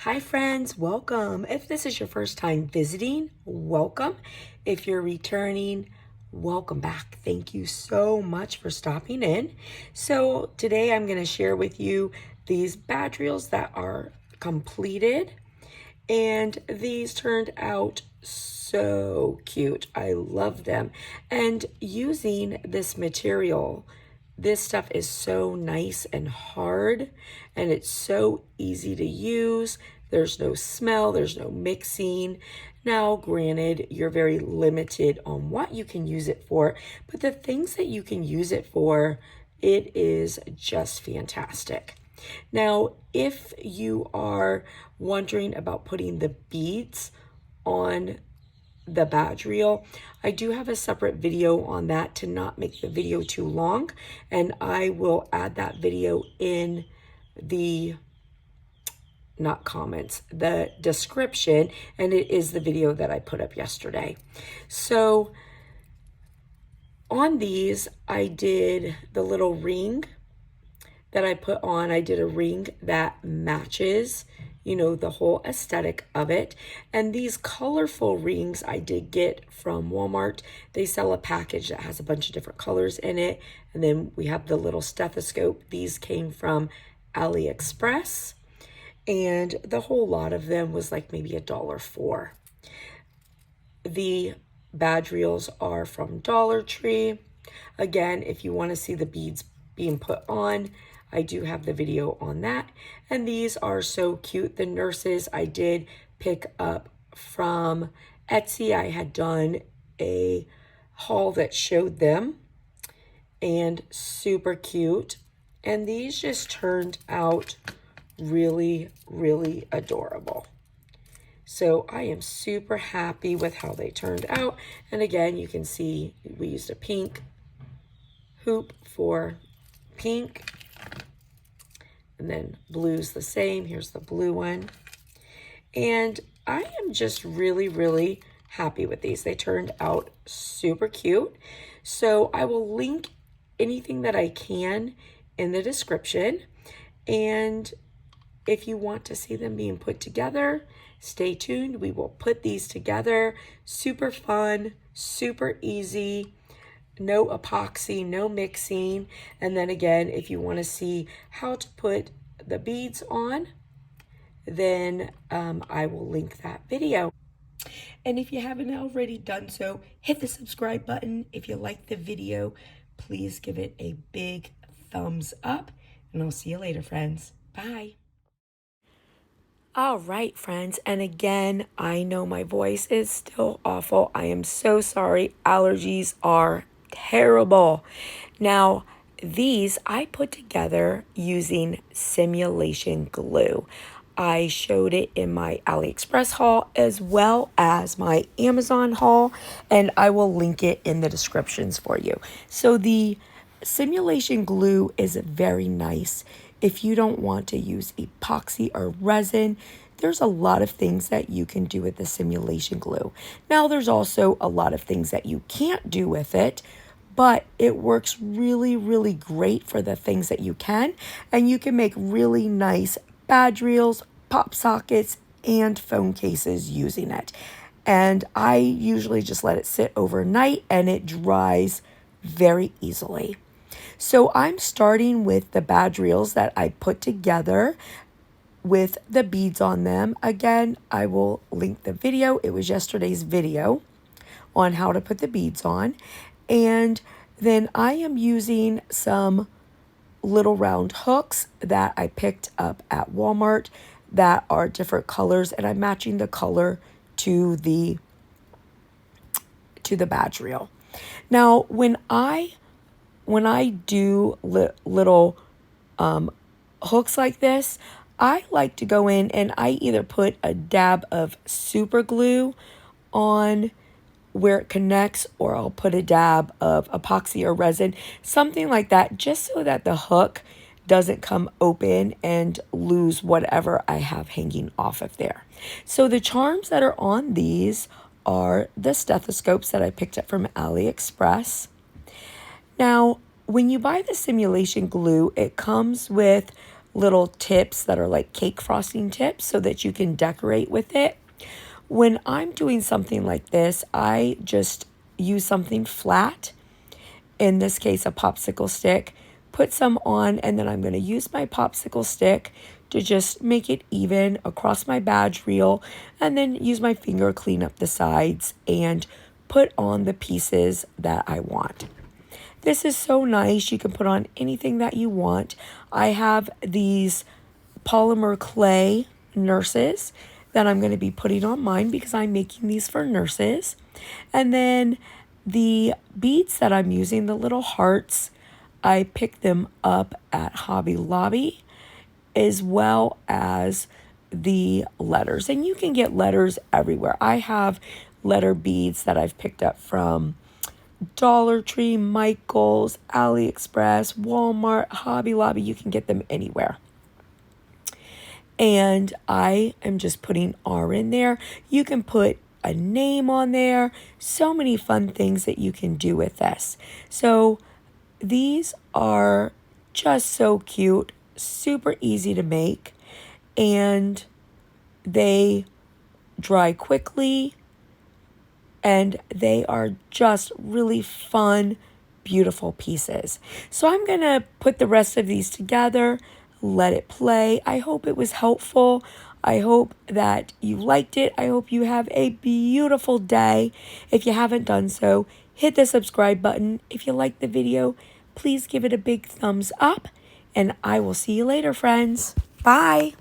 Hi friends, welcome. If this is your first time visiting, welcome. If you're returning, welcome back. Thank you so much for stopping in. So today I'm going to share with you these badge reels that are completed, and these turned out so cute. I love them. And using this material, this stuff is so nice and hard, and it's so easy to use. There's no smell, there's no mixing. Now, granted, you're very limited on what you can use it for, but the things that you can use it for, it is just fantastic. Now, if you are wondering about putting the beads on the badge reel, I do have a separate video on that to not make the video too long, and I will add that video in the not comments, the description, and it is the video that I put up yesterday. So on these, I did the little ring that I put on. I did a ring that matches, you know, the whole aesthetic of it. And these colorful rings I did get from Walmart. They sell a package that has a bunch of different colors in it. And then we have the little stethoscope. These came from AliExpress. And the whole lot of them was like maybe $1.04. The badge reels are from Dollar Tree. Again, if you want to see the beads being put on, I do have the video on that. And these are so cute. The nurses I did pick up from Etsy. I had done a haul that showed them, and super cute. And these just turned out really, really adorable. So I am super happy with how they turned out. And again, you can see we used a pink hoop for pink. And then blue's the same. Here's the blue one. And I am just really, really happy with these. They turned out super cute. So I will link anything that I can in the description. And if you want to see them being put together, stay tuned. We will put these together. Super fun, super easy. No epoxy, no mixing. And then again, if you want to see how to put the beads on, then I will link that video. And if you haven't already done so, hit the subscribe button. If you like the video, please give it a big thumbs up. And I'll see you later, friends. Bye. All right, friends. And again, I know my voice is still awful. I am so sorry. Allergies are terrible. Now, these I put together using simulation glue. I showed it in my AliExpress haul as well as my Amazon haul, and I will link it in the descriptions for you. So the simulation glue is very nice. If you don't want to use epoxy or resin, there's a lot of things that you can do with the simulation glue. Now, there's also a lot of things that you can't do with it, but it works really, really great for the things that you can. And you can make really nice badge reels, pop sockets, and phone cases using it. And I usually just let it sit overnight and it dries very easily. So I'm starting with the badge reels that I put together with the beads on them. Again, I will link the video. It was yesterday's video on how to put the beads on. And then I am using some little round hooks that I picked up at Walmart that are different colors, and I'm matching the color to the badge reel. Now, when I do little hooks like this, I like to go in and I either put a dab of super glue on where it connects, or I'll put a dab of epoxy or resin, something like that, just so that the hook doesn't come open and lose whatever I have hanging off of there. So the charms that are on these are the stethoscopes that I picked up from AliExpress. Now, when you buy the simulation glue, it comes with little tips that are like cake frosting tips so that you can decorate with it. When I'm doing something like this, I just use something flat, in this case a popsicle stick, put some on, and then I'm going to use my popsicle stick to just make it even across my badge reel, and then use my finger, clean up the sides, and put on the pieces that I want. This is so nice. You can put on anything that you want. I have these polymer clay nurses that I'm going to be putting on mine because I'm making these for nurses. And then the beads that I'm using, the little hearts, I picked them up at Hobby Lobby, as well as the letters. And you can get letters everywhere. I have letter beads that I've picked up from Dollar Tree, Michael's, AliExpress, Walmart, Hobby Lobby. You can get them anywhere. And I am just putting R in there. You can put a name on there. So many fun things that you can do with this. So these are just so cute, super easy to make, and they dry quickly, and they are just really fun, beautiful pieces. So I'm going to put the rest of these together, let it play. I hope it was helpful. I hope that you liked it. I hope you have a beautiful day. If you haven't done so, hit the subscribe button. If you liked the video, please give it a big thumbs up, and I will see you later, friends. Bye.